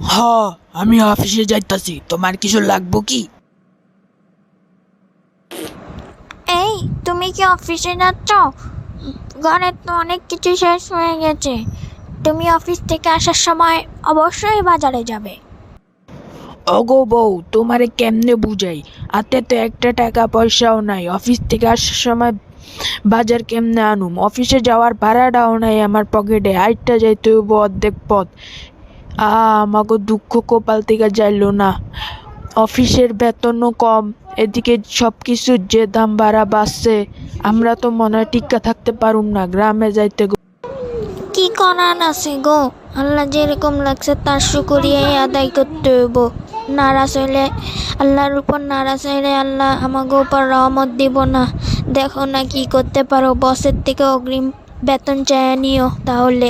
হ, আমি অফিসে যাইতাছি, তোমার কিছু লাগবো কি? এই, তুমি কি অফিসে যাচ্ছ? ঘরে তো অনেক কিছু শেষ হয়ে গেছে। তুমি অফিস থেকে আসার সময় অবশ্যই বাজারে যাবে। ওগো বউ, তোমারে কেমনে বুঝাই? হাতে তো একটা টাকা পয়সাও নাই, অফিস থেকে আসার সময় বাজার কেমনে আনুম? অফিসে যাওয়ার ভাড়াটাও নাই আমার পকেটে, হাইটটা যাইতে হইব অর্ধেক পথ। আমাকে দুঃখ কপাল থেকে যাইলো না। অফিসের বেতনও কম, এদিকে সব কিছুর যে দাম বাড়া বাড়ছে, আমরা তো মনে হয় টিক্কা থাকতে পারুম না, গ্রামে যাইতে। কি করার আছে গো? আল্লাহ যেরকম লাগছে তার শুকরিয়াই আদায় করতে হইব। নারাজ হইলে, আল্লাহর উপর নারাজ হইলে আল্লাহ আমাকে উপর রহমত দিব না। দেখো না কি করতে পারো, বসের থেকে অগ্রিম বেতন চাইয়া নিও তাহলে।